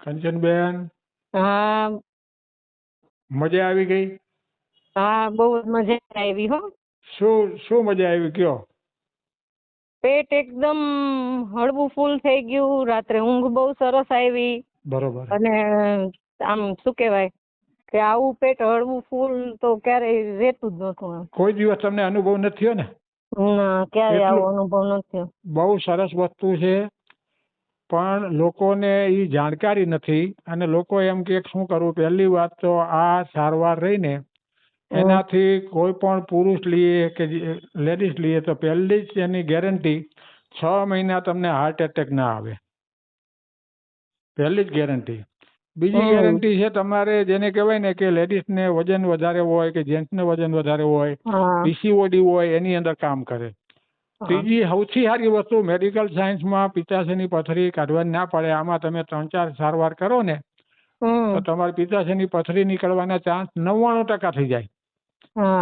કંચનબેન, હા મજા આવી ગઈ? હા બહુ જ મજા આવી હો. શું શું મજા આવી કયો? પેટ એકદમ હળવું ફૂલ થઈ ગયું, રાત્રે ઊંઘ બહુ સરસ આવી. બરોબર. અને આમ શું કહેવાય કે આવું પેટ હળવું ફૂલ તો ક્યારેય રહેતું જ નહોતું આમ. કોઈ દિવસ તમને અનુભવ નથી થયો ને? ના, ક્યારેય આવો એટલું અનુભવ નથી થયો. બહુ સરસ વસ્તુ છે, પણ લોકોને એ જાણકારી નથી અને લોકો એમ કે શું કરવું. પહેલી વાત તો આ સારવાર રહીને એનાથી કોઈ પણ પુરુષ લઈએ કે લેડીઝ લઈએ તો પહેલી જ એની ગેરંટી 6 મહિના તમને હાર્ટ એટેક ના આવે, પહેલી જ ગેરંટી. બીજી ગેરંટી છે તમારે જેને કહેવાય ને કે લેડીઝને વજન વધારે હોય કે જેન્ટ્સને વજન વધારે હોય, પીસીઓડી હોય, એની અંદર કામ કરે. ત્રીજી સૌથી સારી વસ્તુ મેડિકલ સાયન્સમાં પિત્તાશયની પથરી કાઢવાની ના પડે. આમાં તમે 3-4 સારવાર કરો ને તો તમારી પિત્તાશયની પથરી નીકળવાના ચાન્સ 99% થઈ જાય.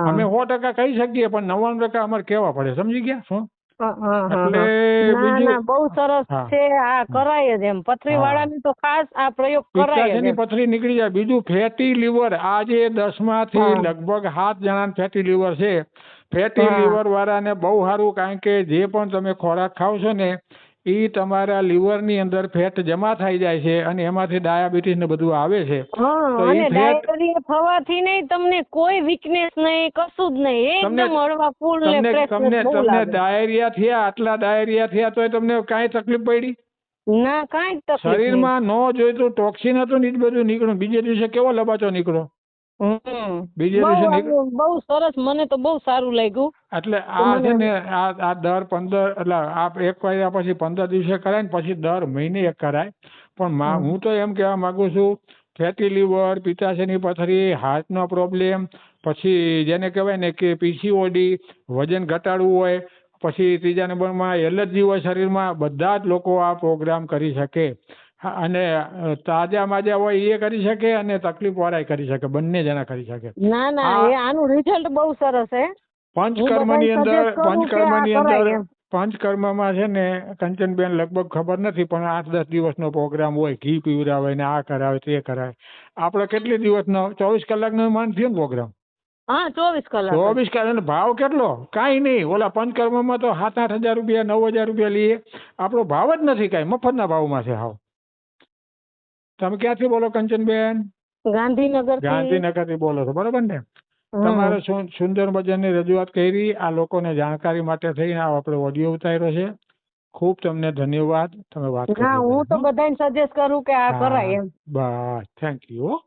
અમે 100% કહી શકીએ પણ 99% અમારે કહેવા પડે. સમજી ગયા શું? એટલે બીજું બહુ સરસ છે, આ કરાય જ એમ. પથરી વાળાની તો ખાસ આ પ્રયોગ કરાય. પિત્તાશયની પથરી નીકળી જાય. બીજું ફેટી લીવર, આજે 10માંથી લગભગ 7 જણાને ફેટી લીવર છે. ફેટી લીવર વાળાને બહુ સારું, કારણ કે જે પણ તમે ખોરાક ખાવ છો ને એ તમારા લીવરની અંદર ફેટ જમા થઈ જાય છે અને એમાંથી ડાયાબિટીસ ને બધું આવે છે. તો એ ડાયાબિટીસ થવાથી નહીં, તમને કોઈ વીકનેસ નહીં, કશું જ નહીં, એકદમ હળવા ફૂલ ને ફ્રેશનેસ બહુ લાગે. તમને ડાયરિયા થયા, આટલા ડાયરિયા થયા તોય તમને કાંઈ તકલીફ પડી? ના, કાંઈ તકલીફ નહીં. શરીરમાં ન જોઈતું ટોક્સિન હતું ને એ બધું નીકળ્યું. બીજે દિવસે કેવો લબાચો નીકળ્યો. બીજે દિવસે બહુ સરસ, મને તો બહુ સારું લાગ્યું. એટલે આ છે ને આ દર 15 એટલે આ એક કર્યા પછી 15 દિવસે કરાય ને પછી દર મહિને એક કરાય. પણ હું તો એમ કહેવા માંગુ છું, ફેટી લીવર, પિત્તાશયની પથરી, હાર્ટનો પ્રોબ્લેમ, પછી જેને કહેવાય ને કે પીસીઓડી, વજન ઘટાડવું હોય, પછી ત્રીજા નંબરમાં એલર્જી હોય શરીરમાં, બધા જ લોકો આ પ્રોગ્રામ કરી શકે. અને તાજા માજા હોય એ કરી શકે અને તકલીફ વાળા કરી શકે, બંને જણા કરી શકે. ના ના, આનું રિઝલ્ટ બહુ સરસ છે. પંચકર્મમાં છે ને કંચનબેન, લગભગ ખબર નથી પણ 8-10 દિવસનો પ્રોગ્રામ હોય. ઘી પીવડાવે ને આ કરાવે તે કરાવે. આપણે કેટલી દિવસનો? 24 કલાકનો માન થયો ને પ્રોગ્રામ? હા, 24 કલાક. 24 કલાક. ભાવ કેટલો? કાંઈ નહીં. ઓલા પંચકર્મમાં તો 7-8 હજાર રૂપિયા, 9 હજાર રૂપિયા લઈએ. આપણો ભાવ જ નથી કાંઈ, મફતના ભાવમાં છે. હાવ. તમે ક્યાંથી બોલો કંચનબેન? ગાંધીનગરથી બોલો છો, બરોબર ને? તમારે સુંદર મજાની રજૂઆત કરી. આ લોકોને જાણકારી માટે થઈને આપણે ઓડિયો ઉતાર્યો છે. ખૂબ તમને ધન્યવાદ. તમે વાત કરી. હું તો બધાને સજેસ્ટ કરું કે આ કરાય એમ. બસ, થેન્ક યુ.